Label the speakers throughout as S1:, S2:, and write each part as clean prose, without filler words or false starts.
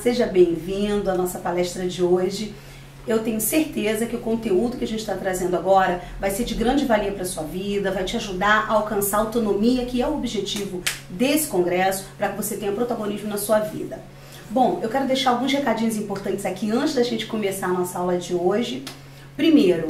S1: seja bem-vindo à nossa palestra de hoje. Eu tenho certeza que o conteúdo que a gente está trazendo agora vai ser de grande valia para a sua vida, vai te ajudar a alcançar a autonomia, que é o objetivo desse congresso, para que você tenha protagonismo na sua vida. Bom, eu quero deixar alguns recadinhos importantes aqui antes da gente começar a nossa aula de hoje. Primeiro,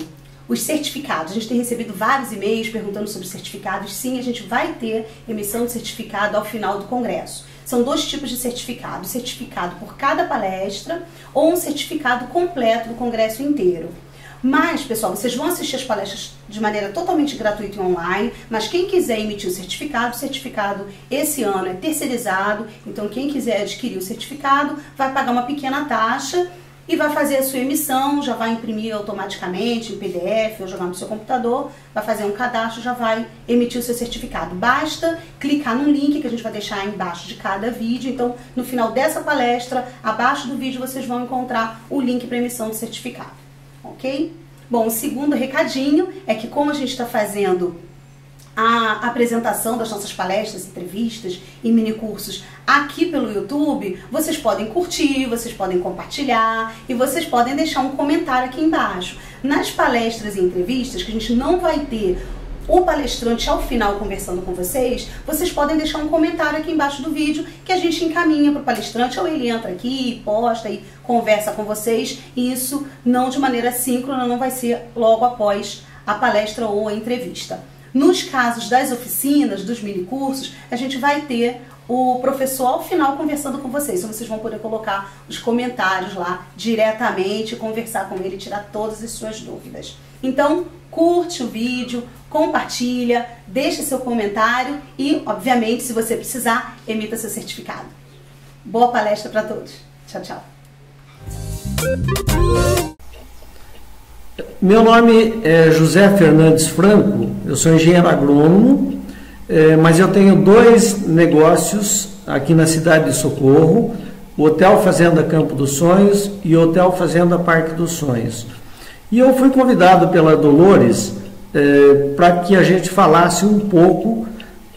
S1: os certificados. A gente tem recebido vários e-mails perguntando sobre certificados. Sim, a gente vai ter emissão de certificado ao final do congresso. São dois tipos de certificado. Certificado por cada palestra ou um certificado completo do congresso inteiro. Mas, pessoal, vocês vão assistir as palestras de maneira totalmente gratuita e online, mas quem quiser emitir o certificado esse ano é terceirizado, então quem quiser adquirir o certificado vai pagar uma pequena taxa e vai fazer a sua emissão, já vai imprimir automaticamente em PDF ou jogar no seu computador, vai fazer um cadastro, já vai emitir o seu certificado. Basta clicar no link que a gente vai deixar embaixo de cada vídeo. Então, no final dessa palestra, abaixo do vídeo, vocês vão encontrar o link para emissão do certificado, ok? Bom, o segundo recadinho é que como a gente está fazendo a apresentação das nossas palestras, entrevistas e minicursos aqui pelo YouTube, vocês podem curtir, vocês podem compartilhar e vocês podem deixar um comentário aqui embaixo. Nas palestras e entrevistas, que a gente não vai ter o palestrante ao final conversando com vocês, vocês podem deixar um comentário aqui embaixo do vídeo que a gente encaminha para o palestrante, ou ele entra aqui, posta e conversa com vocês, e isso não de maneira síncrona, não vai ser logo após a palestra ou a entrevista. Nos casos das oficinas, dos minicursos, a gente vai ter o professor ao final conversando com vocês. Então vocês vão poder colocar os comentários lá diretamente, conversar com ele, tirar todas as suas dúvidas. Então, curte o vídeo, compartilha, deixa seu comentário e, obviamente, se você precisar, emita seu certificado. Boa palestra para todos. Tchau, tchau.
S2: Meu nome é José Fernandes Franco, eu sou engenheiro agrônomo, mas eu tenho dois negócios aqui na cidade de Socorro, o Hotel Fazenda Campo dos Sonhos e o Hotel Fazenda Parque dos Sonhos. E eu fui convidado pela Dolores para que a gente falasse um pouco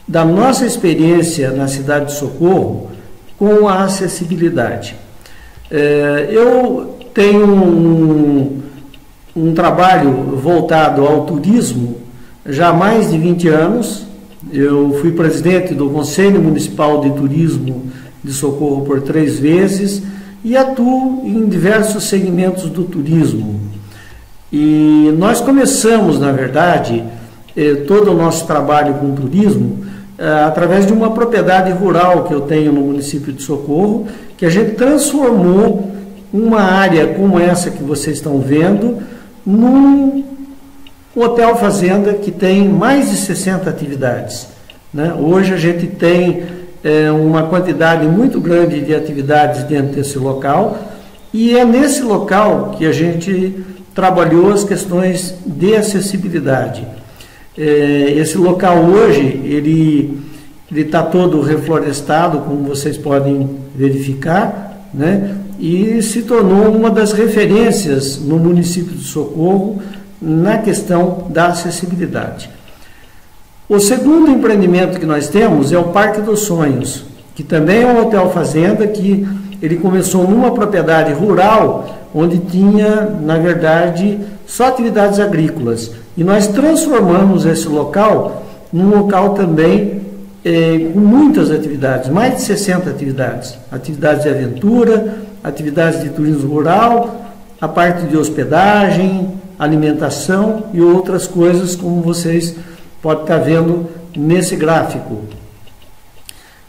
S2: da nossa experiência na cidade de Socorro com a acessibilidade. Eu tenho um trabalho voltado ao turismo já há mais de 20 anos. Eu fui presidente do Conselho Municipal de Turismo de Socorro por 3 vezes e atuo em diversos segmentos do turismo. E nós começamos, na verdade, todo o nosso trabalho com turismo através de uma propriedade rural que eu tenho no município de Socorro, que a gente transformou uma área como essa que vocês estão vendo num hotel fazenda que tem mais de 60 atividades, né? Hoje a gente tem uma quantidade muito grande de atividades dentro desse local, e é nesse local que a gente trabalhou as questões de acessibilidade. Esse local hoje ele está todo reflorestado, como vocês podem verificar, né? E se tornou uma das referências no município de Socorro na questão da acessibilidade. O segundo empreendimento que nós temos é o Parque dos Sonhos, que também é um hotel fazenda, que ele começou numa propriedade rural, onde tinha, na verdade, só atividades agrícolas. E nós transformamos esse local num local também com muitas atividades, mais de 60 atividades. Atividades de aventura, atividades de turismo rural, a parte de hospedagem, alimentação e outras coisas, como vocês podem estar vendo nesse gráfico.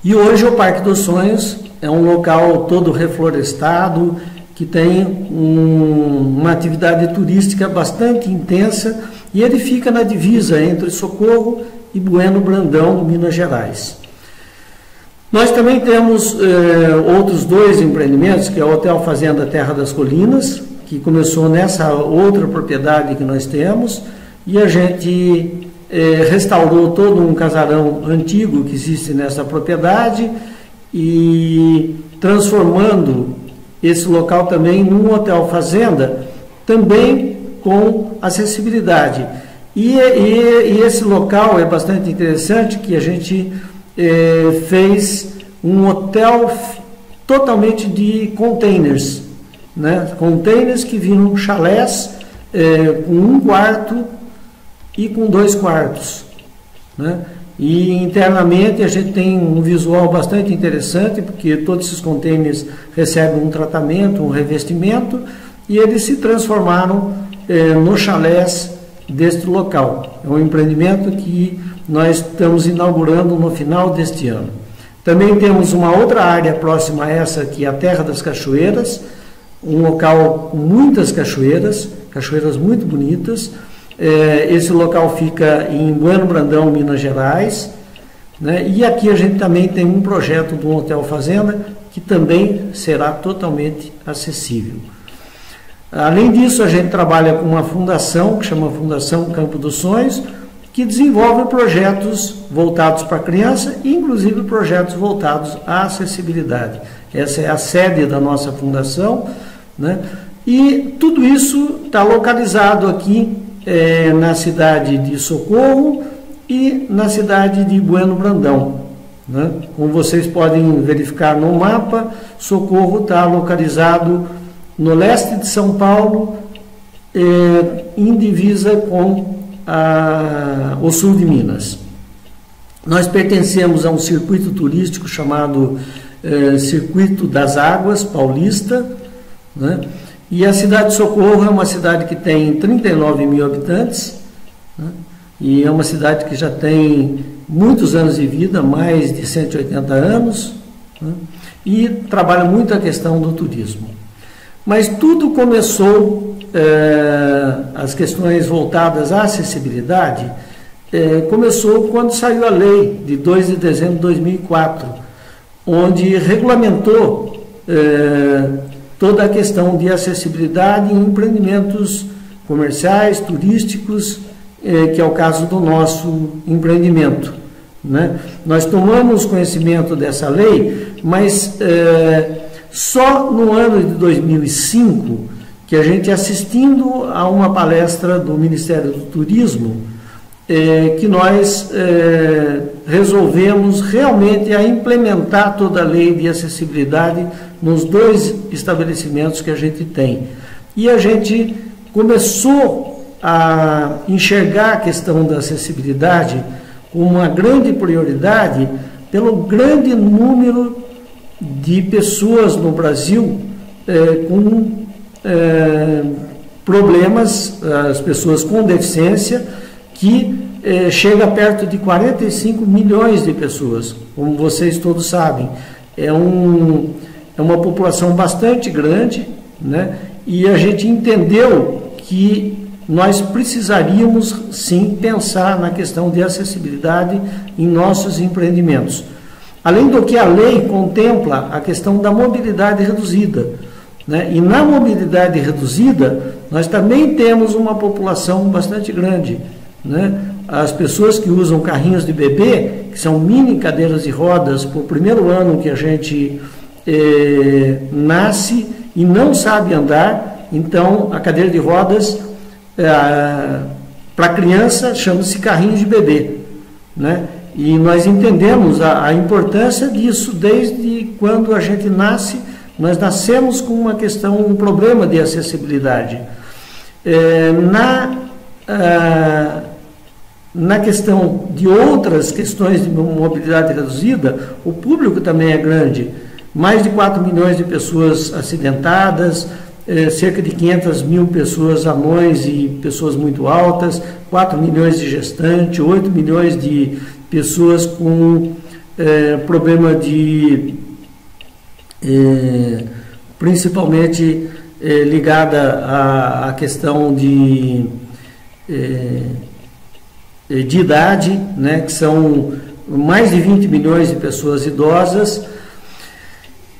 S2: E hoje o Parque dos Sonhos é um local todo reflorestado, que tem uma atividade turística bastante intensa, e ele fica na divisa entre Socorro e Bueno Brandão, Minas Gerais. Nós também temos outros dois empreendimentos, que é o Hotel Fazenda Terra das Colinas, que começou nessa outra propriedade que nós temos, e a gente restaurou todo um casarão antigo que existe nessa propriedade, e transformando esse local também num hotel fazenda, também com acessibilidade. E esse local é bastante interessante, que a gente fez um hotel totalmente de containers, né? Containers que viram chalés com 1 quarto e com 2 quartos, né? E internamente a gente tem um visual bastante interessante, porque todos esses containers recebem um tratamento, um revestimento, e eles se transformaram no chalés deste local. É um empreendimento que nós estamos inaugurando no final deste ano. Também temos uma outra área próxima a essa, que é a Terra das Cachoeiras, um local com muitas cachoeiras muito bonitas. Esse local fica em Bueno Brandão, Minas Gerais, né? E aqui a gente também tem um projeto de um hotel fazenda que também será totalmente acessível. Além disso, a gente trabalha com uma fundação que chama Fundação Campo dos Sonhos, que desenvolve projetos voltados para a criança, inclusive projetos voltados à acessibilidade. Essa é a sede da nossa fundação, né? E tudo isso está localizado aqui na cidade de Socorro e na cidade de Bueno Brandão, né? Como vocês podem verificar no mapa, Socorro está localizado no leste de São Paulo, em divisa com o sul de Minas. Nós pertencemos a um circuito turístico chamado Circuito das Águas Paulista, né? E a cidade de Socorro é uma cidade que tem 39 mil habitantes, né? E é uma cidade que já tem muitos anos de vida, mais de 180 anos, né? E trabalha muito a questão do turismo. Mas tudo começou, as questões voltadas à acessibilidade, começou quando saiu a lei de 2 de dezembro de 2004, onde regulamentou toda a questão de acessibilidade em empreendimentos comerciais, turísticos, que é o caso do nosso empreendimento, né? Nós tomamos conhecimento dessa lei, mas só no ano de 2005, que a gente, assistindo a uma palestra do Ministério do Turismo, que nós resolvemos realmente a implementar toda a lei de acessibilidade nos 2 estabelecimentos que a gente tem. E a gente começou a enxergar a questão da acessibilidade como uma grande prioridade pelo grande número de pessoas no Brasil com problemas, as pessoas com deficiência, que chega perto de 45 milhões de pessoas, como vocês todos sabem. É uma população bastante grande, né? E a gente entendeu que nós precisaríamos sim pensar na questão de acessibilidade em nossos empreendimentos. Além do que a lei contempla a questão da mobilidade reduzida, né? E na mobilidade reduzida, nós também temos uma população bastante grande, né? As pessoas que usam carrinhos de bebê, que são mini cadeiras de rodas, por primeiro ano que a gente nasce e não sabe andar, então a cadeira de rodas para criança chama-se carrinho de bebê, né? E nós entendemos a importância disso desde quando a gente nasce. Nós nascemos com uma questão, um problema de acessibilidade. Na questão de outras questões de mobilidade reduzida, o público também é grande. Mais de 4 milhões de pessoas acidentadas, cerca de 500 mil pessoas anões e pessoas muito altas, 4 milhões de gestantes, 8 milhões de pessoas com problema de principalmente ligada à questão de idade, né, que são mais de 20 milhões de pessoas idosas.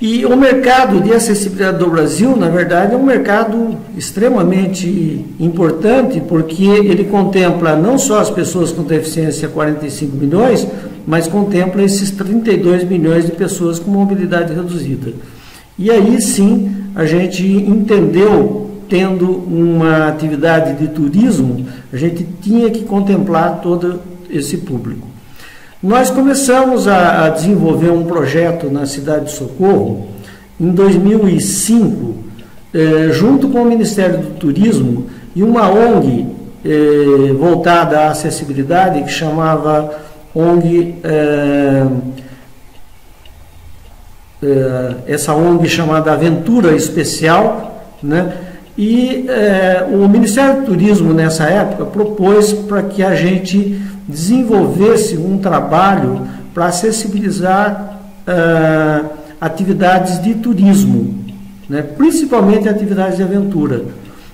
S2: E o mercado de acessibilidade do Brasil, na verdade, é um mercado extremamente importante, porque ele contempla não só as pessoas com deficiência, 45 milhões, mas contempla esses 32 milhões de pessoas com mobilidade reduzida. E aí sim, a gente entendeu, tendo uma atividade de turismo, a gente tinha que contemplar todo esse público. Nós começamos a desenvolver um projeto na cidade de Socorro, em 2005, junto com o Ministério do Turismo e uma ONG voltada à acessibilidade, que chamava ONG, essa ONG chamada Aventura Especial, né? E o Ministério do Turismo, nessa época, propôs para que a gente desenvolvesse um trabalho para acessibilizar atividades de turismo, né? Principalmente atividades de aventura.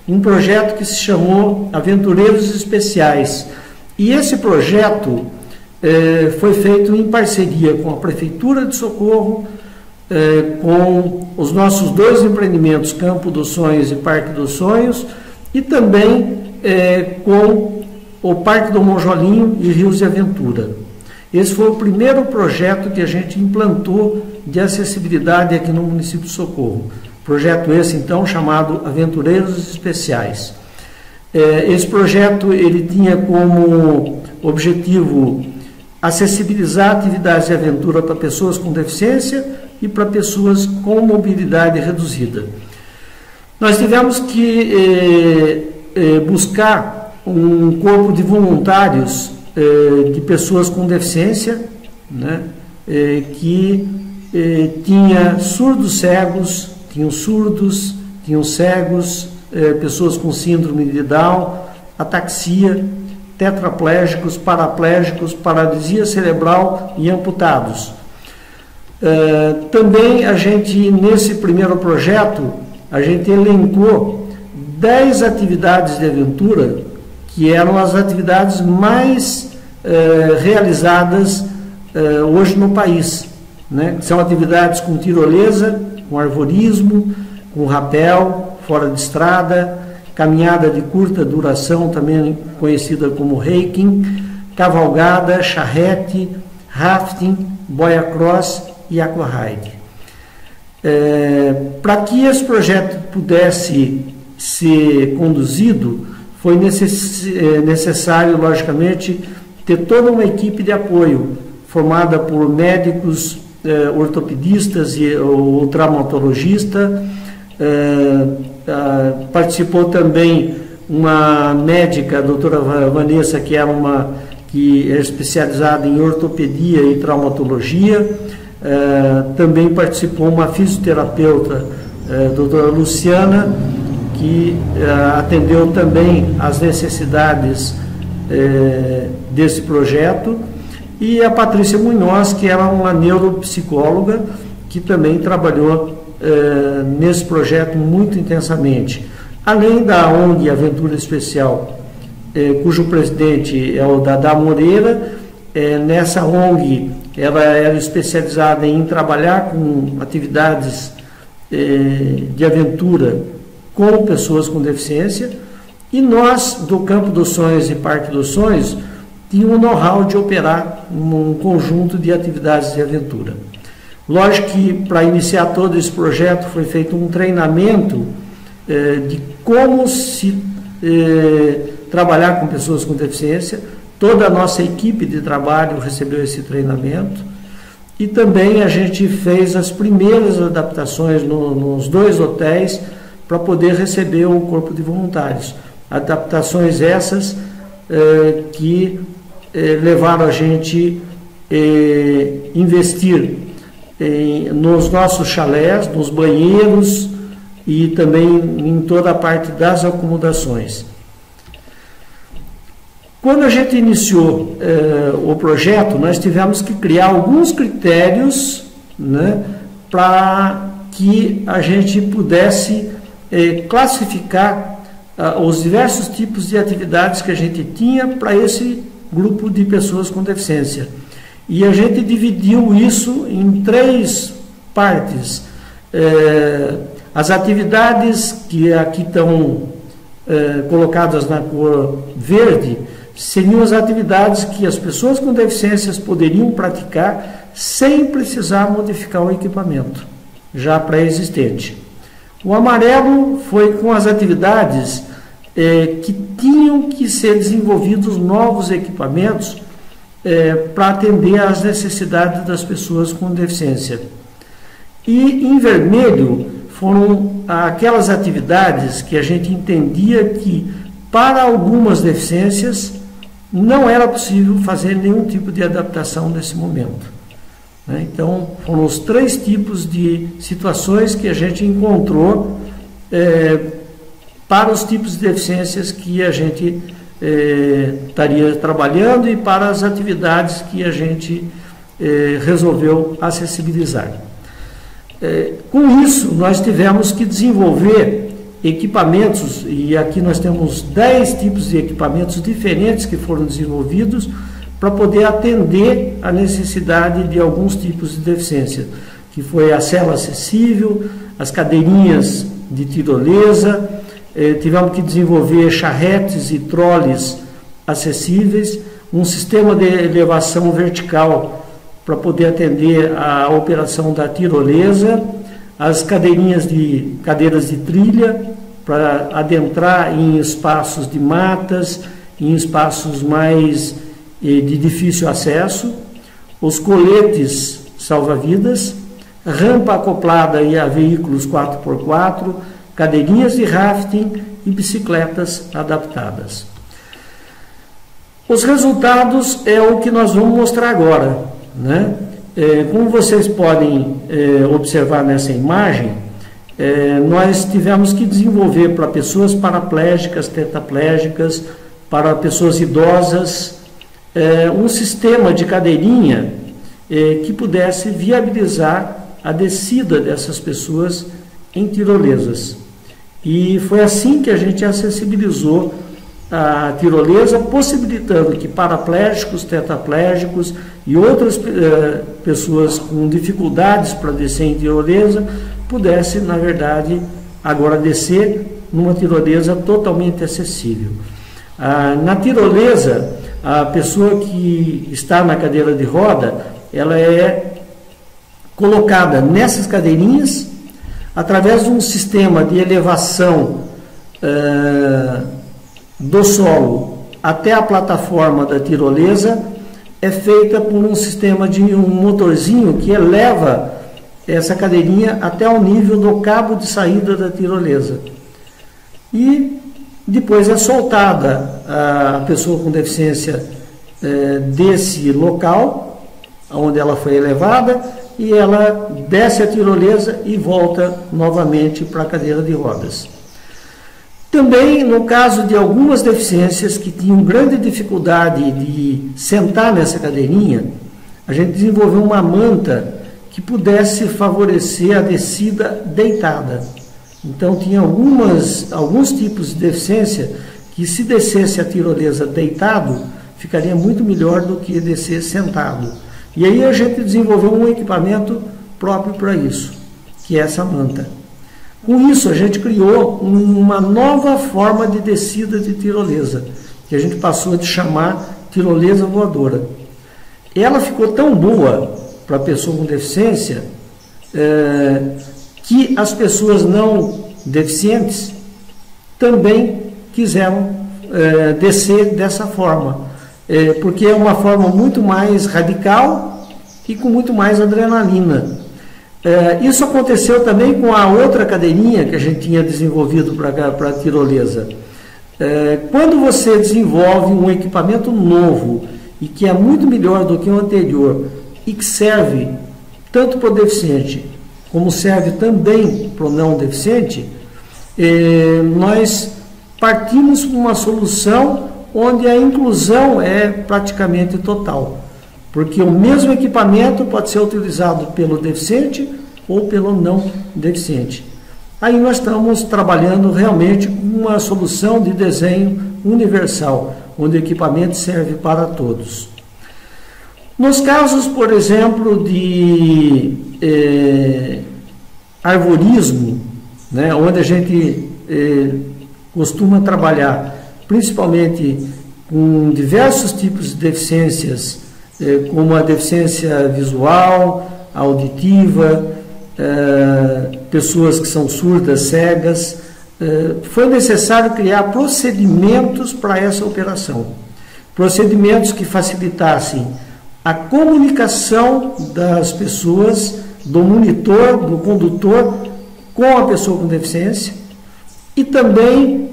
S2: Um projeto que se chamou Aventureiros Especiais. E esse projeto foi feito em parceria com a Prefeitura de Socorro, com os nossos 2 empreendimentos, Campo dos Sonhos e Parque dos Sonhos, e também com o Parque do Monjolinho e Rios de Aventura. Esse foi o primeiro projeto que a gente implantou de acessibilidade aqui no município de Socorro. Projeto esse, então, chamado Aventureiros Especiais. Esse projeto ele tinha como objetivo acessibilizar atividades de aventura para pessoas com deficiência e para pessoas com mobilidade reduzida. Nós tivemos que buscar um corpo de voluntários de pessoas com deficiência, né, que tinha surdos cegos, tinham surdos, tinham cegos, pessoas com síndrome de Down, ataxia, tetraplégicos, paraplégicos, paralisia cerebral e amputados. Também a gente, nesse primeiro projeto, a gente elencou 10 atividades de aventura que eram as atividades mais realizadas hoje no país, né? São atividades com tirolesa, com arvorismo, com rapel, fora de estrada, caminhada de curta duração, também conhecida como hiking, cavalgada, charrete, rafting, boia cross e aquaride. Para que esse projeto pudesse ser conduzido, foi necessário, logicamente, ter toda uma equipe de apoio, formada por médicos, ortopedistas e o traumatologista. Participou também uma médica, a doutora Vanessa, que é especializada em ortopedia e traumatologia. Também participou uma fisioterapeuta, doutora Luciana, que atendeu também às necessidades desse projeto, e a Patrícia Munhoz, que era uma neuropsicóloga, que também trabalhou nesse projeto muito intensamente. Além da ONG Aventura Especial, cujo presidente é o Dadá Moreira, nessa ONG ela era especializada em trabalhar com atividades de aventura com pessoas com deficiência, e nós, do Campo dos Sonhos e Parque dos Sonhos, tínhamos o know-how de operar um conjunto de atividades de aventura. Lógico que, para iniciar todo esse projeto, foi feito um treinamento de como se trabalhar com pessoas com deficiência. Toda a nossa equipe de trabalho recebeu esse treinamento, e também a gente fez as primeiras adaptações nos 2 hotéis para poder receber o corpo de voluntários. Adaptações essas que levaram a gente investir nos nossos chalés, nos banheiros e também em toda a parte das acomodações. Quando a gente iniciou o projeto, nós tivemos que criar alguns critérios, né, para que a gente pudesse classificar os diversos tipos de atividades que a gente tinha para esse grupo de pessoas com deficiência. E a gente dividiu isso em 3 partes. As atividades que aqui estão colocadas na cor verde seriam as atividades que as pessoas com deficiências poderiam praticar sem precisar modificar o equipamento já pré-existente. O amarelo foi com as atividades que tinham que ser desenvolvidos novos equipamentos para atender às necessidades das pessoas com deficiência. E em vermelho foram aquelas atividades que a gente entendia que para algumas deficiências não era possível fazer nenhum tipo de adaptação nesse momento. Então, foram os 3 tipos de situações que a gente encontrou para os tipos de deficiências que a gente estaria trabalhando e para as atividades que a gente resolveu acessibilizar. Com isso, nós tivemos que desenvolver equipamentos, e aqui nós temos 10 tipos de equipamentos diferentes que foram desenvolvidos para poder atender a necessidade de alguns tipos de deficiência, que foi a cela acessível, as cadeirinhas de tirolesa, tivemos que desenvolver charretes e trolleys acessíveis, um sistema de elevação vertical para poder atender a operação da tirolesa, as cadeiras de trilha para adentrar em espaços de matas, em espaços mais de difícil acesso, os coletes salva-vidas, rampa acoplada a veículos 4x4, cadeirinhas de rafting e bicicletas adaptadas. Os resultados é o que nós vamos mostrar agora, né? Como vocês podem observar nessa imagem, nós tivemos que desenvolver para pessoas paraplégicas, tetraplégicas, para pessoas idosas, um sistema de cadeirinha que pudesse viabilizar a descida dessas pessoas em tirolesas. E foi assim que a gente acessibilizou a tirolesa, possibilitando que paraplégicos, tetraplégicos e outras pessoas com dificuldades para descer em tirolesa pudessem, na verdade, agora descer numa tirolesa totalmente acessível. Na tirolesa, a pessoa que está na cadeira de roda, ela é colocada nessas cadeirinhas através de um sistema de elevação do solo até a plataforma da tirolesa, é feita por um sistema de um motorzinho que eleva essa cadeirinha até o nível do cabo de saída da tirolesa. E depois é soltada a pessoa com deficiência desse local, onde ela foi elevada, e ela desce a tirolesa e volta novamente para a cadeira de rodas. Também, no caso de algumas deficiências que tinham grande dificuldade de sentar nessa cadeirinha, a gente desenvolveu uma manta que pudesse favorecer a descida deitada. Então, tinha alguns tipos de deficiência que, se descesse a tirolesa deitado, ficaria muito melhor do que descer sentado. E aí a gente desenvolveu um equipamento próprio para isso, que é essa manta. Com isso, a gente criou uma nova forma de descida de tirolesa, que a gente passou a chamar tirolesa voadora. Ela ficou tão boa para a pessoa com deficiência que as pessoas não deficientes também quiseram descer dessa forma, porque é uma forma muito mais radical e com muito mais adrenalina. Isso aconteceu também com a outra cadeirinha que a gente tinha desenvolvido para a tirolesa. Quando você desenvolve um equipamento novo e que é muito melhor do que o anterior e que serve tanto para o deficiente como serve também para o não deficiente, nós partimos para uma solução onde a inclusão é praticamente total. Porque o mesmo equipamento pode ser utilizado pelo deficiente ou pelo não deficiente. Aí nós estamos trabalhando realmente com uma solução de desenho universal, onde o equipamento serve para todos. Nos casos, por exemplo, de arvorismo, né, onde a gente costuma trabalhar principalmente com diversos tipos de deficiências, como a deficiência visual, auditiva, pessoas que são surdas, cegas, foi necessário criar procedimentos para essa operação. Procedimentos que facilitassem a comunicação das pessoas do monitor, do condutor com a pessoa com deficiência, e também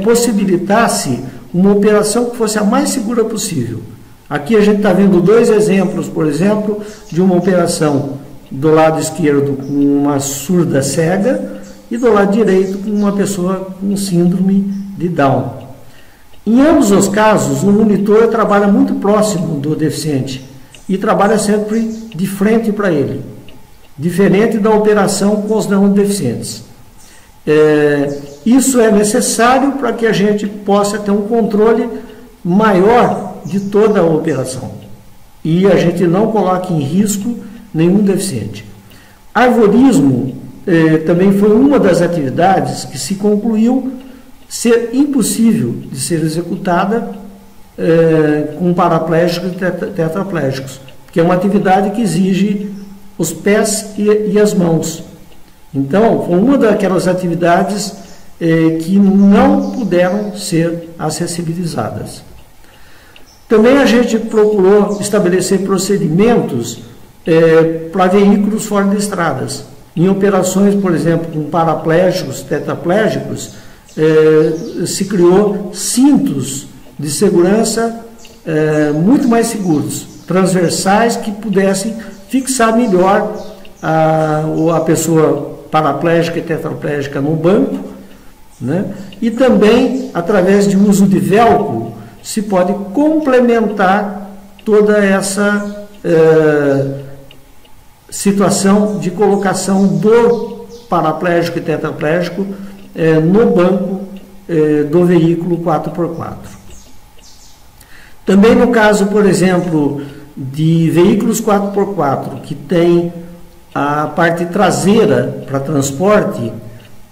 S2: possibilitasse uma operação que fosse a mais segura possível. Aqui a gente está vendo dois exemplos, por exemplo, de uma operação do lado esquerdo com uma surda cega e do lado direito com uma pessoa com síndrome de Down. Em ambos os casos, o monitor trabalha muito próximo do deficiente e trabalha sempre de frente para ele, diferente da operação com os não deficientes. Isso é necessário para que a gente possa ter um controle maior de toda a operação e a gente não coloque em risco nenhum deficiente. Arvorismo também foi uma das atividades que se concluiu ser impossível de ser executada com paraplégicos e tetraplégicos, porque é uma atividade que exige os pés e as mãos. Então, foi uma daquelas atividades que não puderam ser acessibilizadas. Também a gente procurou estabelecer procedimentos para veículos fora de estradas. Em operações, por exemplo, com paraplégicos, tetraplégicos, se criou cintos de segurança muito mais seguros, transversais, que pudessem fixar melhor a pessoa paraplégica e tetraplégica no banco, né? E também, através de uso de velcro, se pode complementar toda essa situação de colocação do paraplégico e tetraplégico no banco do veículo 4x4. Também no caso, por exemplo, de veículos 4x4 que tem a parte traseira para transporte,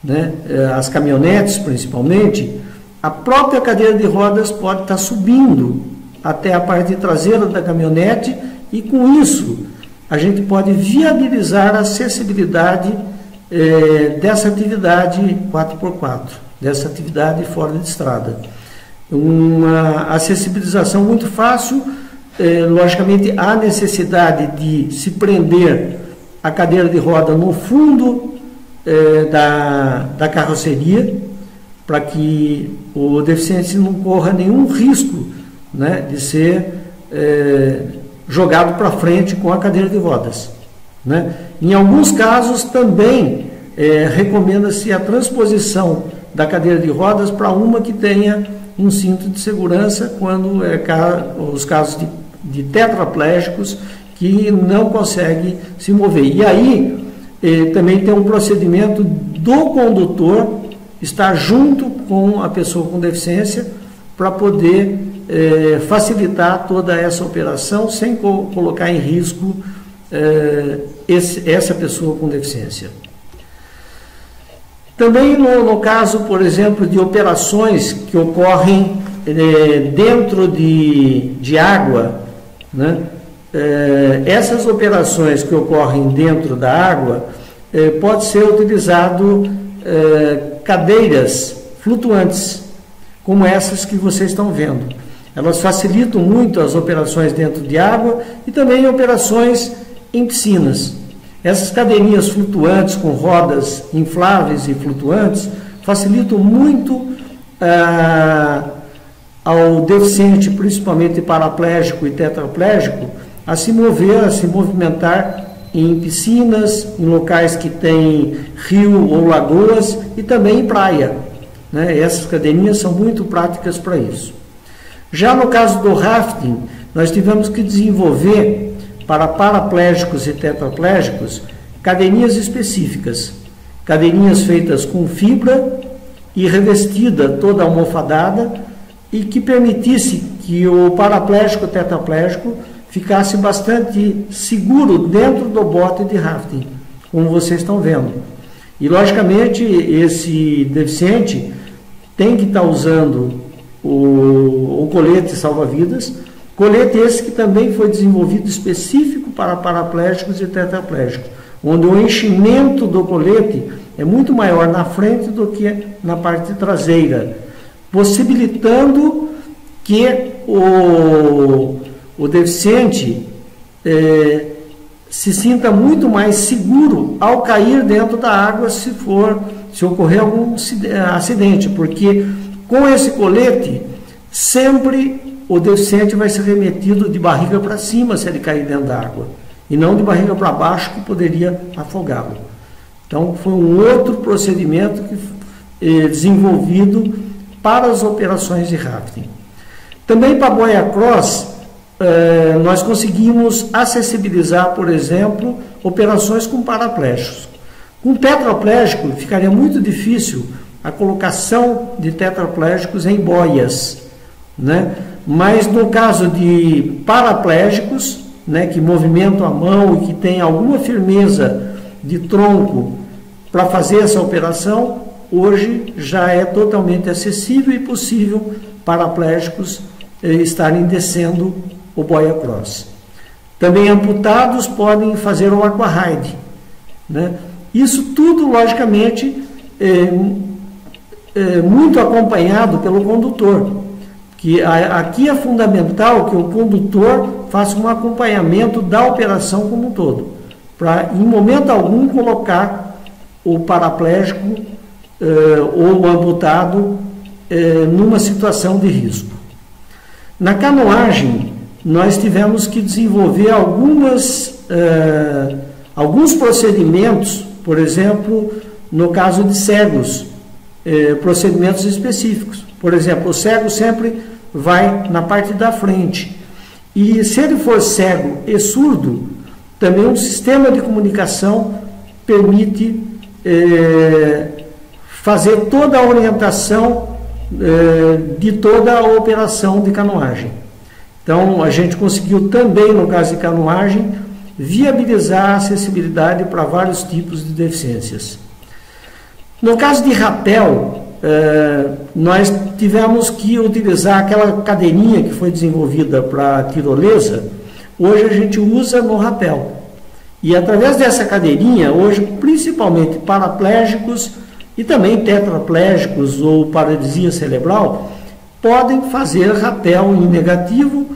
S2: né, as caminhonetes principalmente, a própria cadeira de rodas pode estar subindo até a parte traseira da caminhonete e com isso a gente pode viabilizar a acessibilidade dessa atividade 4x4, dessa atividade fora de estrada. Uma acessibilização muito fácil, logicamente há necessidade de se prender a cadeira de roda no fundo da carroceria, para que o deficiente não corra nenhum risco, né, de ser jogado para frente com a cadeira de rodas, né? Em alguns casos também recomenda-se a transposição da cadeira de rodas para uma que tenha um cinto de segurança, quando os casos de tetraplégicos que não conseguem se mover. E aí também tem um procedimento do condutor estar junto com a pessoa com deficiência para poder facilitar toda essa operação sem colocar em risco essa pessoa com deficiência. Também no caso, por exemplo, de operações que ocorrem dentro de água, né? Essas operações que ocorrem dentro da água, pode ser utilizado cadeiras flutuantes, como essas que vocês estão vendo. Elas facilitam muito as operações dentro de água e também operações em piscinas. Essas cadeirinhas flutuantes com rodas infláveis e flutuantes facilitam muito ao deficiente, principalmente paraplégico e tetraplégico, a se mover, a se movimentar em piscinas, em locais que tem rio ou lagoas e também em praia, né? Essas cadeirinhas são muito práticas para isso. Já no caso do rafting, nós tivemos que desenvolver para paraplégicos e tetraplégicos cadeirinhas específicas, cadeirinhas feitas com fibra e revestida toda almofadada e que permitisse que o paraplégico e tetraplégico ficasse bastante seguro dentro do bote de rafting, como vocês estão vendo. E logicamente esse deficiente tem que estar usando o colete salva-vidas, colete esse que também foi desenvolvido específico para paraplégicos e tetraplégicos, onde o enchimento do colete é muito maior na frente do que na parte traseira, possibilitando que o deficiente se sinta muito mais seguro ao cair dentro da água se ocorrer algum acidente, porque com esse colete sempre o deficiente vai ser remetido de barriga para cima se ele cair dentro da água, e não de barriga para baixo, que poderia afogá-lo. Então foi um outro procedimento que desenvolvido para as operações de rafting. Também para a boia cross, nós conseguimos acessibilizar, por exemplo, operações com paraplégicos. Com tetraplégico, ficaria muito difícil a colocação de tetraplégicos em boias, né? Mas no caso de paraplégicos, né, que movimentam a mão e que tem alguma firmeza de tronco para fazer essa operação, hoje já é totalmente acessível e possível paraplégicos estarem descendo o boia cross. Também amputados podem fazer o aquaride, né? Isso tudo, logicamente, muito acompanhado pelo condutor, que aqui é fundamental que o condutor faça um acompanhamento da operação como um todo, para em momento algum colocar o paraplégico ou o amputado numa situação de risco. Na canoagem, nós tivemos que desenvolver alguns procedimentos, por exemplo, no caso de cegos, procedimentos específicos. Por exemplo, o cego sempre vai na parte da frente. E se ele for cego e surdo, também um sistema de comunicação permite fazer toda a orientação de toda a operação de canoagem. Então, a gente conseguiu também, no caso de canoagem, viabilizar a acessibilidade para vários tipos de deficiências. No caso de rapel, nós tivemos que utilizar aquela cadeirinha que foi desenvolvida para a tirolesa, hoje a gente usa no rapel. E através dessa cadeirinha, hoje, principalmente paraplégicos e também tetraplégicos ou paralisia cerebral, podem fazer rapel em negativo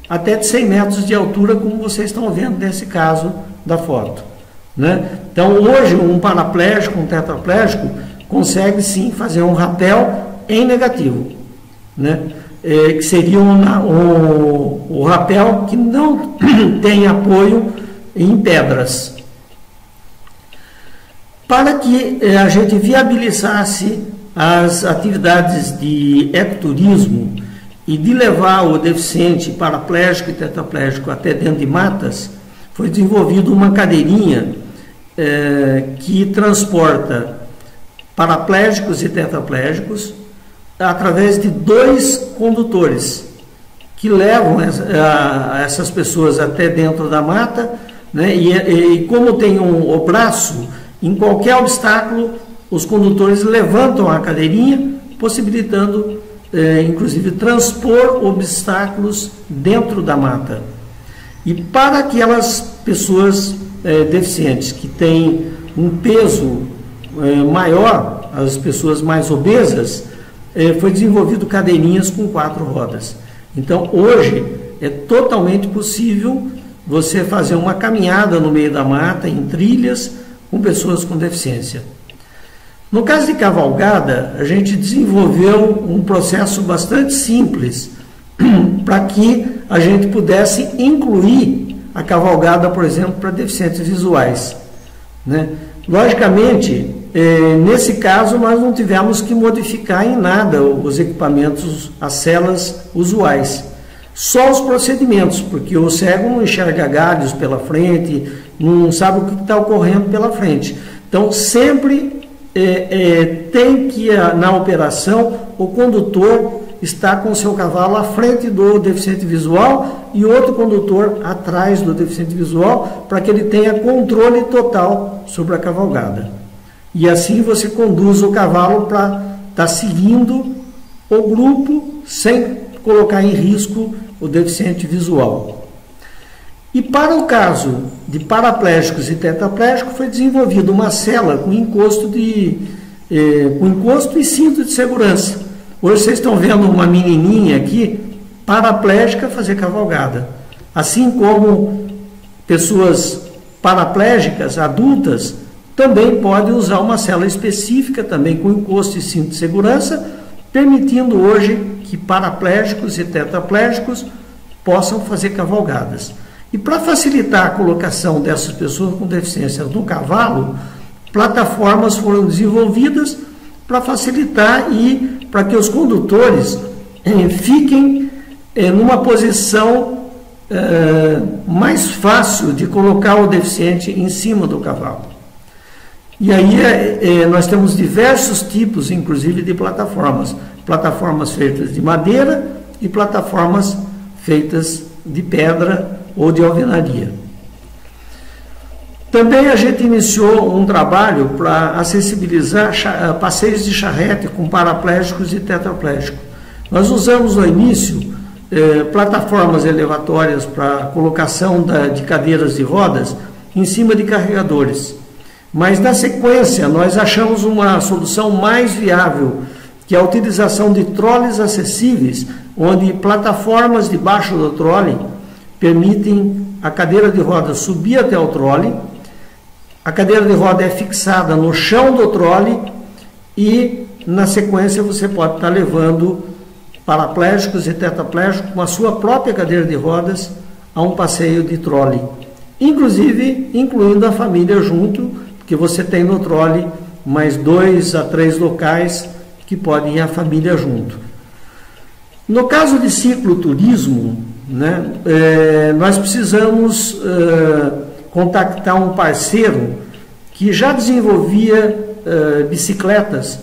S2: até de 100 metros de altura, como vocês estão vendo nesse caso da foto, né? Então, hoje, um paraplégico, um tetraplégico, consegue sim fazer um rapel em negativo, né? Que seria o rapel que não tem apoio em pedras. Para que a gente viabilizasse as atividades de ecoturismo e de levar o deficiente paraplégico e tetraplégico até dentro de matas, foi desenvolvida uma cadeirinha que transporta paraplégicos e tetraplégicos através de 2 condutores que levam essas pessoas até dentro da mata, né? E como tem o braço, em qualquer obstáculo, os condutores levantam a cadeirinha, possibilitando, inclusive, transpor obstáculos dentro da mata. E para aquelas pessoas deficientes que têm um peso maior, as pessoas mais obesas, foi desenvolvido cadeirinhas com 4 rodas. Então, hoje, é totalmente possível você fazer uma caminhada no meio da mata, em trilhas, com pessoas com deficiência. No caso de cavalgada, a gente desenvolveu um processo bastante simples para que a gente pudesse incluir a cavalgada, por exemplo, para deficientes visuais, né? Logicamente, nesse caso, nós não tivemos que modificar em nada os equipamentos, as celas usuais, só os procedimentos, porque o cego não enxerga galhos pela frente, não sabe o que está ocorrendo pela frente. Então, sempre tem que, na operação, o condutor está com o seu cavalo à frente do deficiente visual e outro condutor atrás do deficiente visual, para que ele tenha controle total sobre a cavalgada. E assim você conduz o cavalo para estar seguindo o grupo sem colocar em risco o deficiente visual. E para o caso de paraplégicos e tetraplégicos, foi desenvolvida uma cela com encosto e cinto de segurança. Hoje vocês estão vendo uma menininha aqui, paraplégica, fazer cavalgada. Assim como pessoas paraplégicas adultas também podem usar uma cela específica, também com encosto e cinto de segurança, permitindo hoje que paraplégicos e tetraplégicos possam fazer cavalgadas. E para facilitar a colocação dessas pessoas com deficiência no cavalo, plataformas foram desenvolvidas para facilitar e para que os condutores fiquem numa posição mais fácil de colocar o deficiente em cima do cavalo. E aí nós temos diversos tipos, inclusive, de plataformas. Plataformas feitas de madeira e plataformas feitas de pedra ou de alvenaria. Também a gente iniciou um trabalho para acessibilizar passeios de charrete com paraplégicos e tetraplégicos. Nós usamos no início plataformas elevatórias para colocação de cadeiras de rodas em cima de carregadores. Mas na sequência nós achamos uma solução mais viável, que é a utilização de troles acessíveis, onde plataformas debaixo do trole permitem a cadeira de roda subir até o trole, a cadeira de roda é fixada no chão do trole e na sequência você pode estar levando paraplégicos e tetraplégicos com a sua própria cadeira de rodas a um passeio de trole, inclusive incluindo a família junto, porque você tem no trole mais 2 a 3 locais que podem ir a família junto. No caso de cicloturismo, né, nós precisamos contactar um parceiro que já desenvolvia bicicletas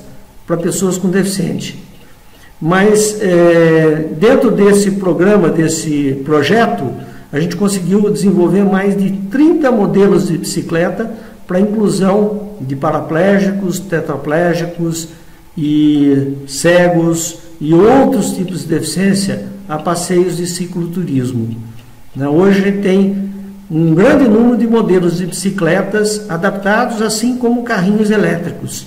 S2: para pessoas com deficiência. Mas dentro desse programa, desse projeto, a gente conseguiu desenvolver mais de 30 modelos de bicicleta para inclusão de paraplégicos, tetraplégicos e cegos e outros tipos de deficiência a passeios de cicloturismo. Hoje a gente tem um grande número de modelos de bicicletas adaptados, assim como carrinhos elétricos.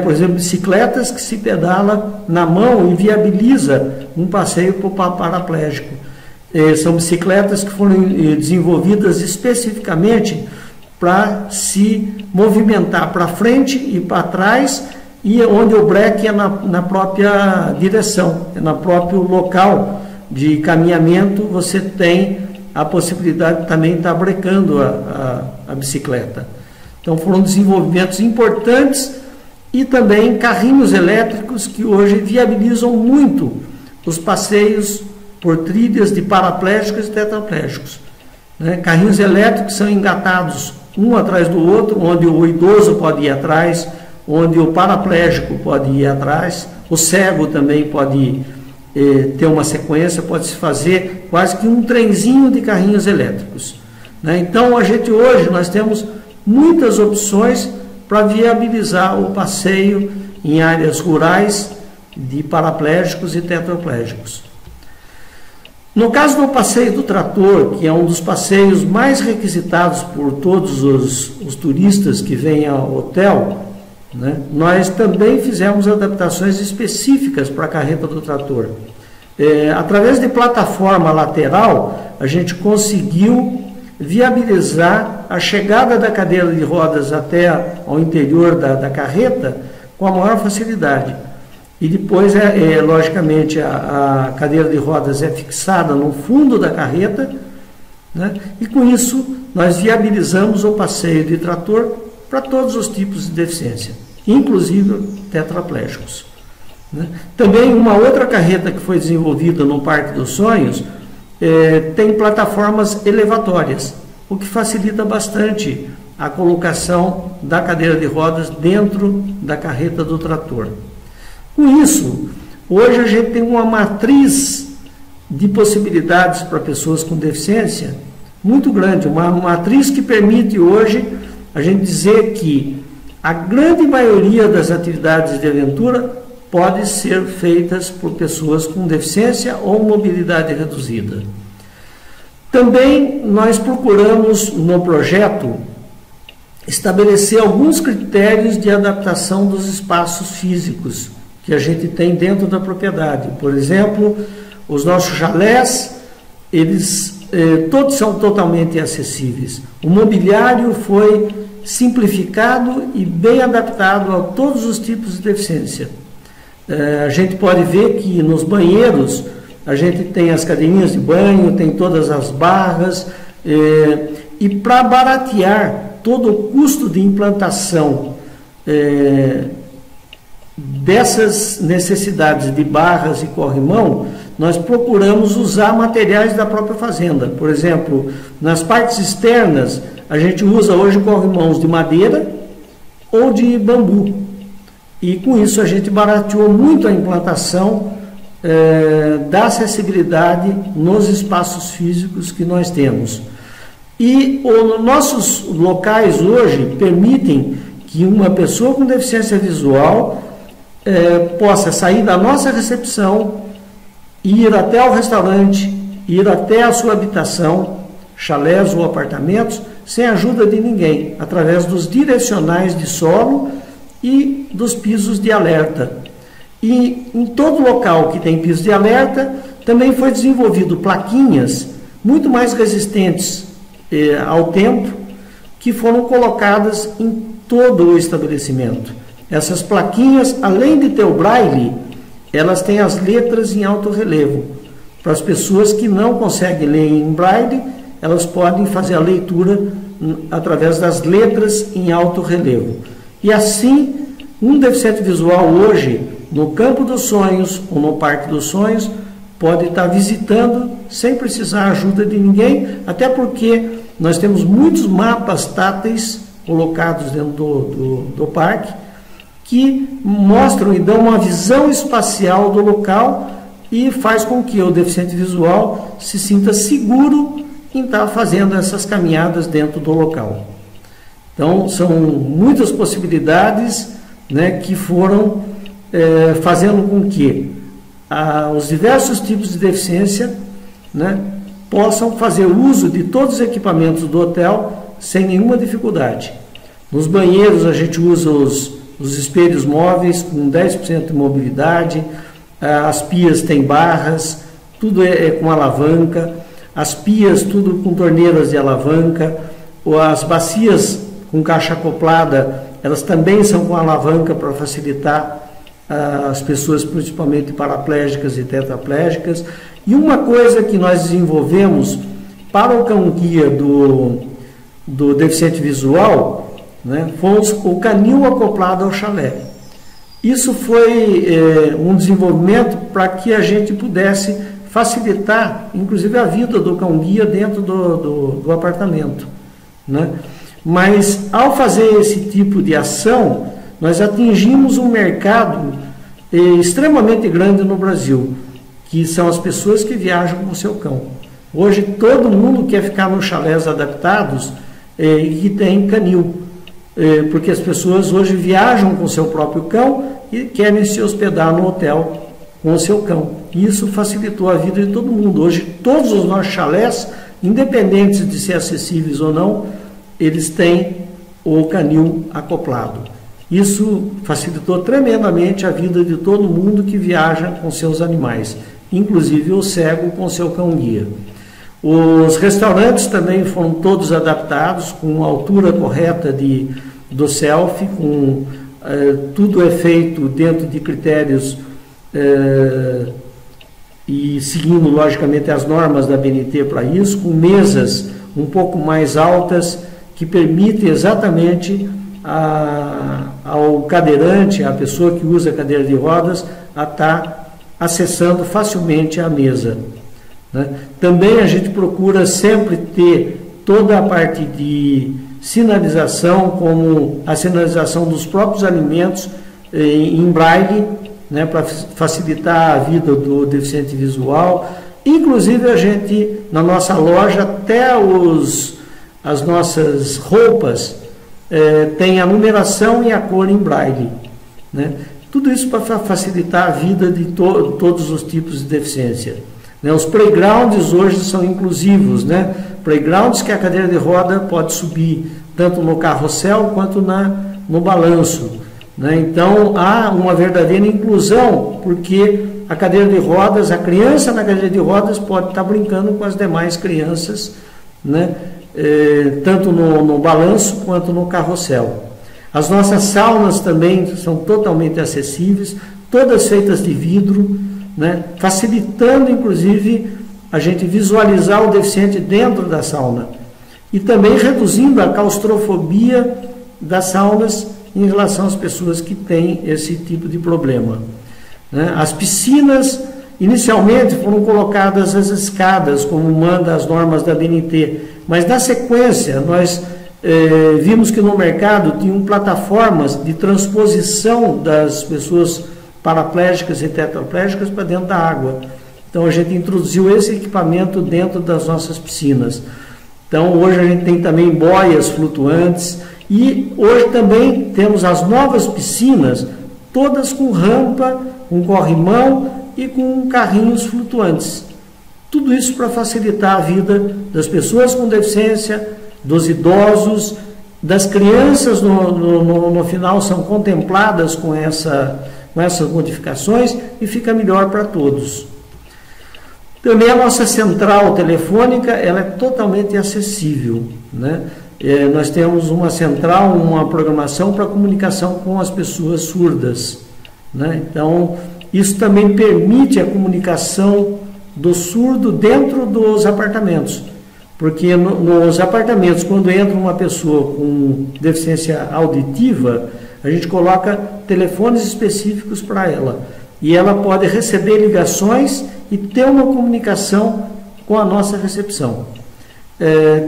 S2: Por exemplo, bicicletas que se pedala na mão e viabiliza um passeio para o paraplégico. São bicicletas que foram desenvolvidas especificamente para se movimentar para frente e para trás, e onde o breque é na própria direção, é no próprio local de caminhamento, você tem a possibilidade de também estar brecando a bicicleta. Então foram desenvolvimentos importantes e também carrinhos elétricos que hoje viabilizam muito os passeios por trilhas de paraplégicos e tetraplégicos. Carrinhos elétricos são engatados um atrás do outro, onde o idoso pode ir atrás, onde o paraplégico pode ir atrás, o cego também pode ter uma sequência, pode-se fazer quase que um trenzinho de carrinhos elétricos. Então, hoje nós temos muitas opções para viabilizar o passeio em áreas rurais de paraplégicos e tetraplégicos. No caso do passeio do trator, que é um dos passeios mais requisitados por todos os turistas que vêm ao hotel, nós também fizemos adaptações específicas para a carreta do trator. Através de plataforma lateral, a gente conseguiu viabilizar a chegada da cadeira de rodas até ao interior da carreta com a maior facilidade. E depois, logicamente, a cadeira de rodas é fixada no fundo da carreta, e com isso nós viabilizamos o passeio de trator para todos os tipos de deficiência, inclusive tetraplégicos. Também uma outra carreta que foi desenvolvida no Parque dos Sonhos tem plataformas elevatórias, o que facilita bastante a colocação da cadeira de rodas dentro da carreta do trator. Com isso, hoje a gente tem uma matriz de possibilidades para pessoas com deficiência muito grande, uma matriz que permite hoje a gente dizer que a grande maioria das atividades de aventura pode ser feitas por pessoas com deficiência ou mobilidade reduzida. Também nós procuramos no projeto estabelecer alguns critérios de adaptação dos espaços físicos que a gente tem dentro da propriedade. Por exemplo, os nossos chalés, eles todos são totalmente acessíveis. O mobiliário foi simplificado e bem adaptado a todos os tipos de deficiência. A gente pode ver que nos banheiros a gente tem as cadeirinhas de banho, tem todas as barras, e para baratear todo o custo de implantação dessas necessidades de barras e corrimão, nós procuramos usar materiais da própria fazenda. Por exemplo, nas partes externas, a gente usa hoje corrimãos de madeira ou de bambu. E com isso a gente barateou muito a implantação da acessibilidade nos espaços físicos que nós temos. E os nossos locais hoje permitem que uma pessoa com deficiência visual possa sair da nossa recepção, ir até o restaurante, ir até a sua habitação, chalés ou apartamentos, sem ajuda de ninguém, através dos direcionais de solo e dos pisos de alerta. E em todo local que tem piso de alerta, também foi desenvolvido plaquinhas muito mais resistentes ao tempo, que foram colocadas em todo o estabelecimento. Essas plaquinhas, além de ter o braille, elas têm as letras em alto relevo. Para as pessoas que não conseguem ler em braille, elas podem fazer a leitura através das letras em alto relevo. E assim, um deficiente visual hoje, no Campo dos Sonhos ou no Parque dos Sonhos, pode estar visitando sem precisar ajuda de ninguém, até porque nós temos muitos mapas táteis colocados dentro do parque, que mostram e dão uma visão espacial do local e faz com que o deficiente visual se sinta seguro em estar fazendo essas caminhadas dentro do local. Então, são muitas possibilidades, né, que foram fazendo com que os diversos tipos de deficiência, né, possam fazer uso de todos os equipamentos do hotel sem nenhuma dificuldade. Nos banheiros a gente usa os espelhos móveis com 10% de mobilidade, as pias têm barras, tudo é com alavanca, as pias tudo com torneiras de alavanca, as bacias com caixa acoplada, elas também são com alavanca para facilitar as pessoas, principalmente paraplégicas e tetraplégicas. E uma coisa que nós desenvolvemos para o cão-guia do deficiente visual, né, foi o canil acoplado ao chalé. Isso foi um desenvolvimento para que a gente pudesse facilitar, inclusive, a vida do cão-guia dentro do apartamento, né? Mas, ao fazer esse tipo de ação, nós atingimos um mercado extremamente grande no Brasil, que são as pessoas que viajam com o seu cão. Hoje, todo mundo quer ficar nos chalés adaptados e que tem canil, porque as pessoas hoje viajam com o seu próprio cão e querem se hospedar no hotel com o seu cão. E isso facilitou a vida de todo mundo. Hoje, todos os nossos chalés, independentes de ser acessíveis ou não, eles têm o canil acoplado. Isso facilitou tremendamente a vida de todo mundo que viaja com seus animais, inclusive o cego com seu cão-guia. Os restaurantes também foram todos adaptados com a altura correta do selfie, tudo é feito dentro de critérios e seguindo logicamente as normas da ABNT para isso, com mesas um pouco mais altas que permitem exatamente ao cadeirante, à pessoa que usa cadeira de rodas, a estar acessando facilmente a mesa, né? Também a gente procura sempre ter toda a parte de sinalização, como a sinalização dos próprios alimentos em braille, né, para facilitar a vida do deficiente visual. Inclusive a gente, na nossa loja, até as nossas roupas tem a numeração e a cor em braille, né? Tudo isso para facilitar a vida de todos os tipos de deficiência, né? Os playgrounds hoje são inclusivos, né? Playgrounds que a cadeira de roda pode subir tanto no carrossel quanto no balanço. né? Então há uma verdadeira inclusão, porque a cadeira de rodas, a criança na cadeira de rodas pode estar brincando com as demais crianças, né? Tanto no balanço quanto no carrossel. As nossas saunas também são totalmente acessíveis, todas feitas de vidro, né? Facilitando inclusive a gente visualizar o deficiente dentro da sauna e também reduzindo a claustrofobia das saunas em relação às pessoas que têm esse tipo de problema, né? As piscinas, inicialmente foram colocadas as escadas, como manda as normas da BNT, mas na sequência nós vimos que no mercado tinham plataformas de transposição das pessoas paraplégicas e tetraplégicas para dentro da água. Então a gente introduziu esse equipamento dentro das nossas piscinas. Então hoje a gente tem também boias flutuantes e hoje também temos as novas piscinas, todas com rampa, com corrimão e com carrinhos flutuantes. Tudo isso para facilitar a vida das pessoas com deficiência, dos idosos, das crianças no final são contempladas com essas modificações e fica melhor para todos. Também a nossa central telefônica, ela é totalmente acessível, né? Nós temos uma central, uma programação para comunicação com as pessoas surdas, né? Então, isso também permite a comunicação do surdo dentro dos apartamentos, porque nos apartamentos, quando entra uma pessoa com deficiência auditiva, a gente coloca telefones específicos para ela, e ela pode receber ligações e ter uma comunicação com a nossa recepção.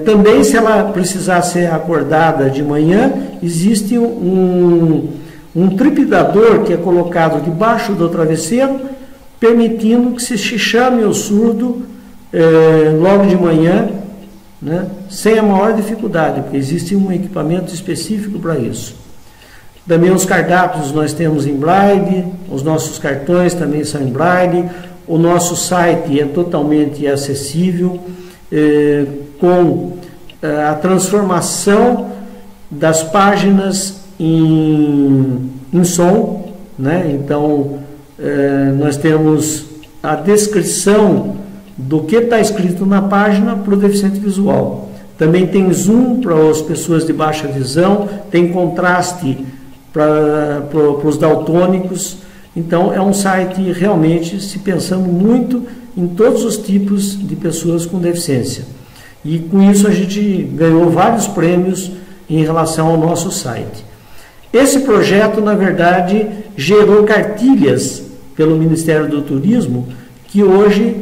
S2: Também, se ela precisar ser acordada de manhã, existe um tripidador que é colocado debaixo do travesseiro, permitindo que se chame o surdo logo de manhã, né, sem a maior dificuldade, porque existe um equipamento específico para isso. Também os cardápios nós temos em braille, os nossos cartões também são em braille, o nosso site é totalmente acessível, com a transformação das páginas em som, né? Então nós temos a descrição do que está escrito na página para o deficiente visual. Também tem zoom para as pessoas de baixa visão, tem contraste para os daltônicos. Então é um site realmente se pensando muito em todos os tipos de pessoas com deficiência. E com isso a gente ganhou vários prêmios em relação ao nosso site. Esse projeto, na verdade, gerou cartilhas pelo Ministério do Turismo que hoje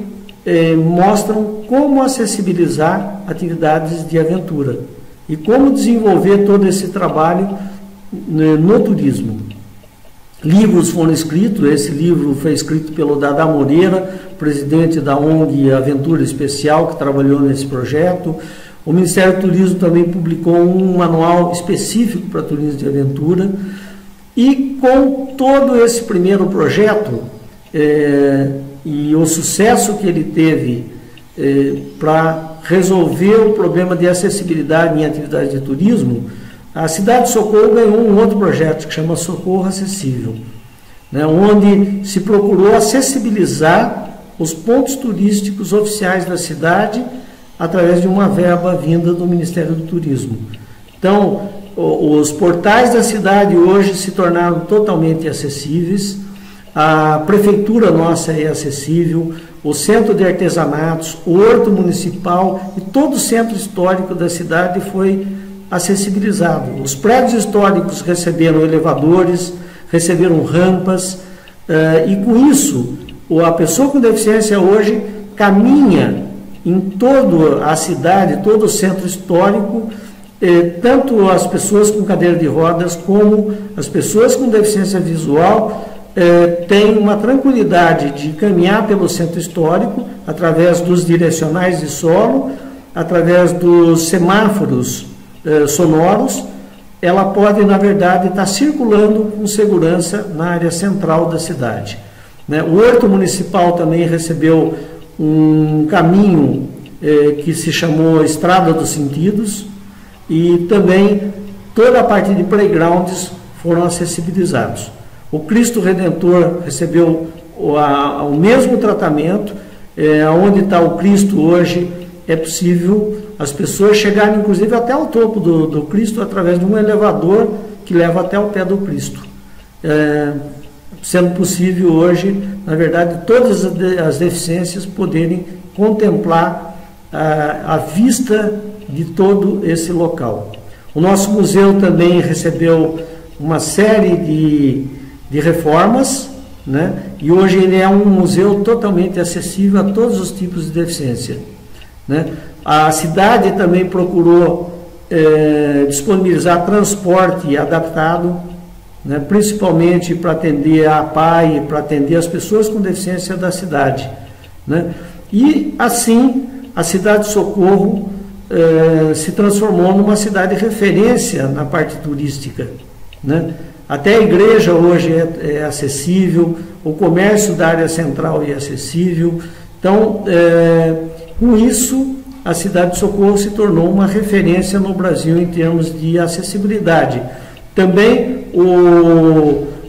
S2: mostram como acessibilizar atividades de aventura e como desenvolver todo esse trabalho no turismo. Livros foram escritos, esse livro foi escrito pelo Dada Moreira, presidente da ONG Aventura Especial, que trabalhou nesse projeto. O Ministério do Turismo também publicou um manual específico para turismo de aventura. E com todo esse primeiro projeto e o sucesso que ele teve para resolver o problema de acessibilidade em atividades de turismo, a cidade de Socorro ganhou um outro projeto que chama Socorro Acessível, né, onde se procurou acessibilizar os pontos turísticos oficiais da cidade através de uma verba vinda do Ministério do Turismo. Então, os portais da cidade hoje se tornaram totalmente acessíveis, a prefeitura nossa é acessível, o centro de artesanatos, o horto municipal e todo o centro histórico da cidade foi acessibilizado. Os prédios históricos receberam elevadores, receberam rampas, e com isso a pessoa com deficiência hoje caminha em toda a cidade, todo o centro histórico, tanto as pessoas com cadeira de rodas como as pessoas com deficiência visual têm uma tranquilidade de caminhar pelo centro histórico através dos direcionais de solo, através dos semáforos sonoros. Ela pode, na verdade, estar circulando com segurança na área central da cidade, né? O horto municipal também recebeu um caminho que se chamou Estrada dos Sentidos, e também toda a parte de playgrounds foram acessibilizados. O Cristo Redentor recebeu o mesmo tratamento. Onde está o Cristo hoje, é possível as pessoas chegarem inclusive até o topo do Cristo através de um elevador que leva até o pé do Cristo. Sendo possível hoje, na verdade, todas as deficiências poderem contemplar a vista de todo esse local. O nosso museu também recebeu uma série de reformas, né? E hoje ele é um museu totalmente acessível a todos os tipos de deficiência, né? A cidade também procurou disponibilizar transporte adaptado, né? Principalmente para atender a APAE, para atender as pessoas com deficiência da cidade, né? E assim a cidade de Socorro se transformou numa cidade de referência na parte turística, né? Até a igreja hoje é acessível, o comércio da área central é acessível. Então, com isso, a cidade de Socorro se tornou uma referência no Brasil em termos de acessibilidade. Também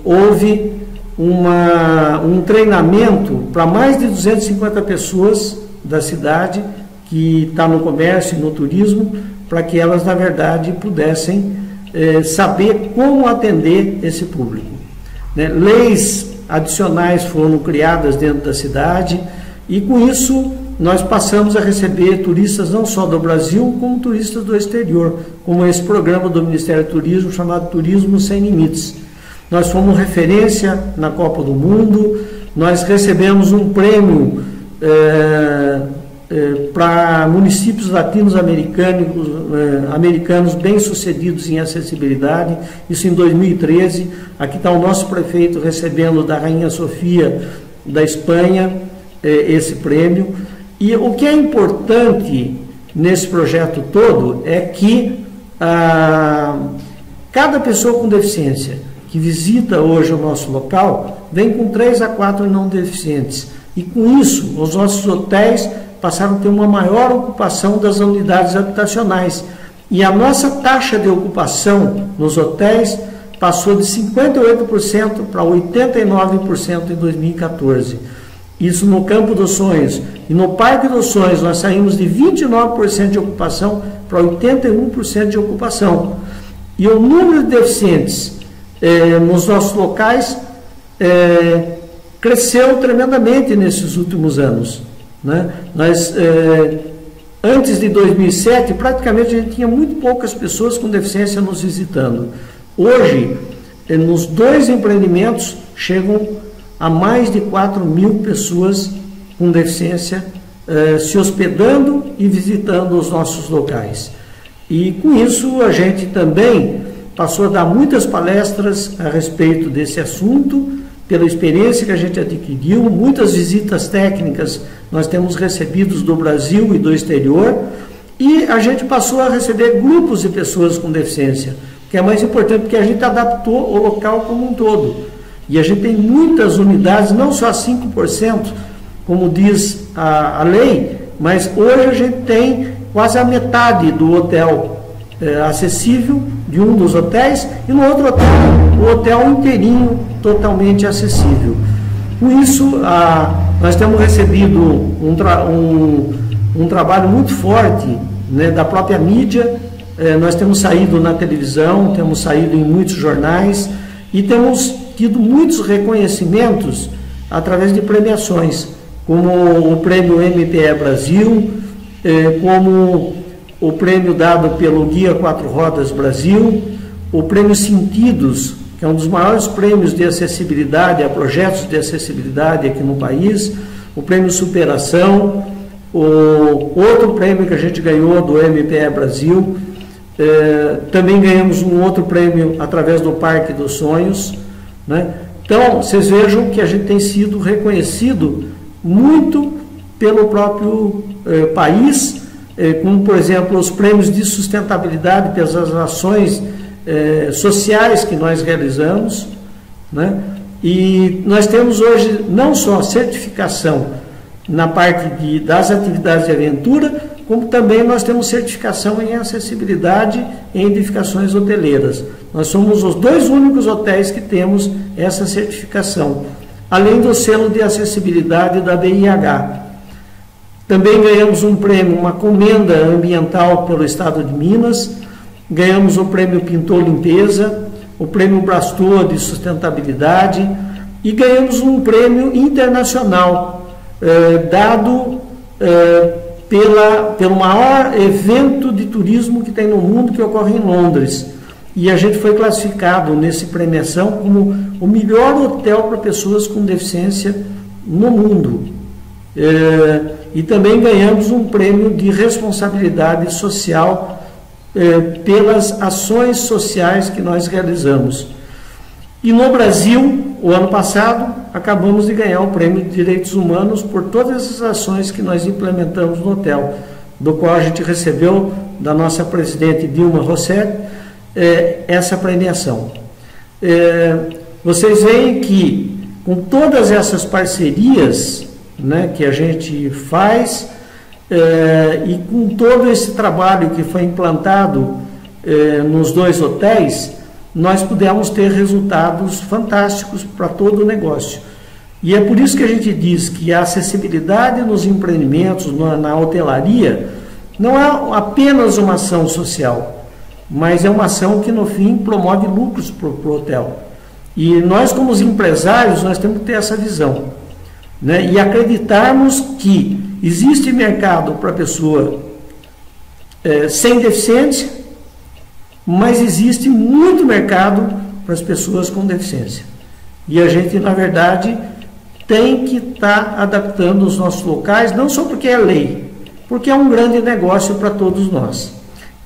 S2: houve um treinamento para mais de 250 pessoas da cidade que está no comércio e no turismo, para que elas, na verdade, pudessem saber como atender esse público, né? Leis adicionais foram criadas dentro da cidade e com isso nós passamos a receber turistas não só do Brasil, como turistas do exterior, como esse programa do Ministério do Turismo chamado Turismo Sem Limites. Nós fomos referência na Copa do Mundo, nós recebemos um prêmio para municípios latino-americanos bem-sucedidos em acessibilidade, isso em 2013. Aqui está o nosso prefeito recebendo da Rainha Sofia da Espanha esse prêmio. E o que é importante nesse projeto todo é que cada pessoa com deficiência que visita hoje o nosso local vem com 3 a 4 não deficientes. E com isso, os nossos hotéis passaram a ter uma maior ocupação das unidades habitacionais. E a nossa taxa de ocupação nos hotéis passou de 58% para 89% em 2014. Isso no Campo dos Sonhos. E no Parque dos Sonhos nós saímos de 29% de ocupação para 81% de ocupação. E o número de deficientes nos nossos locais cresceu tremendamente nesses últimos anos, né? Nós, antes de 2007, praticamente a gente tinha muito poucas pessoas com deficiência nos visitando. Hoje, nos 2 empreendimentos, chegam a mais de 4.000 pessoas com deficiência se hospedando e visitando os nossos locais. E com isso a gente também passou a dar muitas palestras a respeito desse assunto, pela experiência que a gente adquiriu, muitas visitas técnicas nós temos recebidos do Brasil e do exterior, e a gente passou a receber grupos de pessoas com deficiência, que é mais importante porque a gente adaptou o local como um todo. E a gente tem muitas unidades, não só 5%, como diz a lei, mas hoje a gente tem quase a metade do hotel acessível, de um dos hotéis, e no outro hotel, o hotel inteirinho totalmente acessível. Com isso, nós temos recebido um trabalho muito forte, né, da própria mídia. Nós temos saído na televisão, temos saído em muitos jornais e temos tido muitos reconhecimentos através de premiações, como o prêmio MPE Brasil, como o prêmio dado pelo Guia 4 Rodas Brasil, o prêmio Sentidos, que é um dos maiores prêmios de acessibilidade a projetos de acessibilidade aqui no país, o prêmio Superação, o outro prêmio que a gente ganhou do MPE Brasil, também ganhamos um outro prêmio através do Parque dos Sonhos, né? Então, vocês vejam que a gente tem sido reconhecido muito pelo próprio país, como, por exemplo, os prêmios de sustentabilidade pelas ações sociais que nós realizamos, né? E nós temos hoje não só certificação na parte das atividades de aventura, como também nós temos certificação em acessibilidade em edificações hoteleiras. Nós somos os 2 únicos hotéis que temos essa certificação, além do selo de acessibilidade da BIH. Também ganhamos um prêmio, uma comenda ambiental pelo Estado de Minas, ganhamos o prêmio Pintor Limpeza, o prêmio Brastor de Sustentabilidade e ganhamos um prêmio internacional dado pelo maior evento de turismo que tem no mundo, que ocorre em Londres. E a gente foi classificado nesse premiação como o melhor hotel para pessoas com deficiência no mundo. E também ganhamos um prêmio de responsabilidade social pelas ações sociais que nós realizamos. E no Brasil, o ano passado, acabamos de ganhar o Prêmio de Direitos Humanos por todas as ações que nós implementamos no hotel, do qual a gente recebeu da nossa presidente Dilma Rousseff essa premiação. Vocês veem que com todas essas parcerias, né, que a gente faz e com todo esse trabalho que foi implantado nos 2 hotéis, nós pudemos ter resultados fantásticos para todo o negócio. E é por isso que a gente diz que a acessibilidade nos empreendimentos, na hotelaria, não é apenas uma ação social, mas é uma ação que no fim promove lucros para o hotel. E nós, como os empresários, nós temos que ter essa visão, né? E acreditarmos que existe mercado para a pessoa sem deficiência, mas existe muito mercado para as pessoas com deficiência. E a gente, na verdade, tem que estar adaptando os nossos locais, não só porque é lei, porque é um grande negócio para todos nós.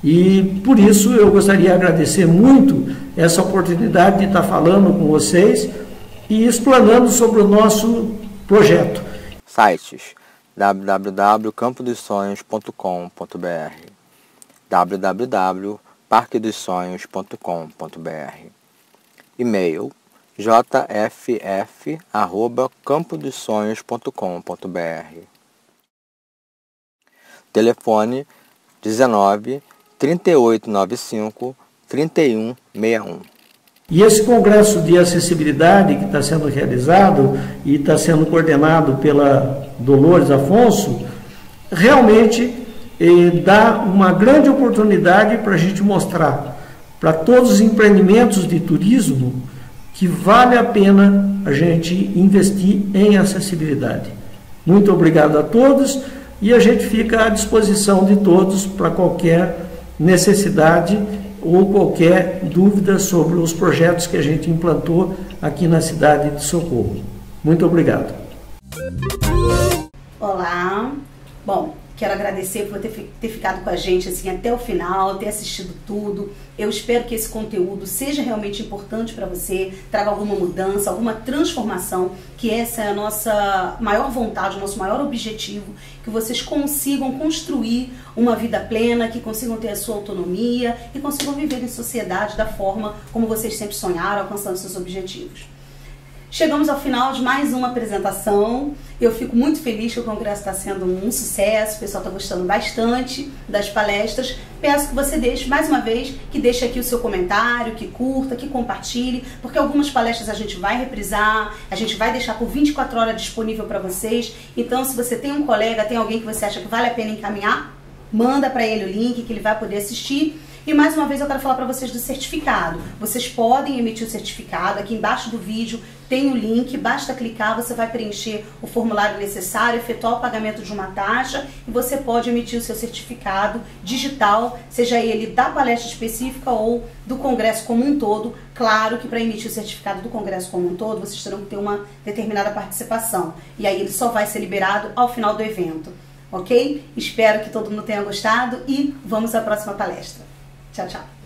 S2: E por isso eu gostaria de agradecer muito essa oportunidade de estar falando com vocês e explanando sobre o nosso projeto.
S3: Sites: www.campodosonhos.com.br, www.parquedosonhos.com.br, e-mail jff@campodosonhos.com.br, telefone 19 3895 3161.
S2: E esse congresso de acessibilidade que está sendo realizado e está sendo coordenado pela Dolores Afonso, realmente dá uma grande oportunidade para a gente mostrar para todos os empreendimentos de turismo que vale a pena a gente investir em acessibilidade. Muito obrigado a todos e a gente fica à disposição de todos para qualquer necessidade ou qualquer dúvida sobre os projetos que a gente implantou aqui na cidade de Socorro. Muito obrigado.
S1: Olá, bom, quero agradecer por ter ficado com a gente assim até o final, ter assistido tudo. Eu espero que esse conteúdo seja realmente importante para você, traga alguma mudança, alguma transformação, que essa é a nossa maior vontade, o nosso maior objetivo, que vocês consigam construir uma vida plena, que consigam ter a sua autonomia e consigam viver em sociedade da forma como vocês sempre sonharam, alcançando seus objetivos. Chegamos ao final de mais uma apresentação. Eu fico muito feliz que o congresso está sendo um sucesso, o pessoal está gostando bastante das palestras. Peço que você deixe, mais uma vez, que deixe aqui o seu comentário, que curta, que compartilhe, porque algumas palestras a gente vai reprisar, a gente vai deixar por 24 horas disponível para vocês. Então, se você tem um colega, tem alguém que você acha que vale a pena encaminhar, manda para ele o link que ele vai poder assistir. E mais uma vez eu quero falar para vocês do certificado. Vocês podem emitir o certificado, aqui embaixo do vídeo tem o link, basta clicar, você vai preencher o formulário necessário, efetuar o pagamento de uma taxa e você pode emitir o seu certificado digital, seja ele da palestra específica ou do congresso como um todo. Claro que para emitir o certificado do congresso como um todo, vocês terão que ter uma determinada participação. E aí ele só vai ser liberado ao final do evento, ok? Espero que todo mundo tenha gostado e vamos à próxima palestra. Tchau, tchau.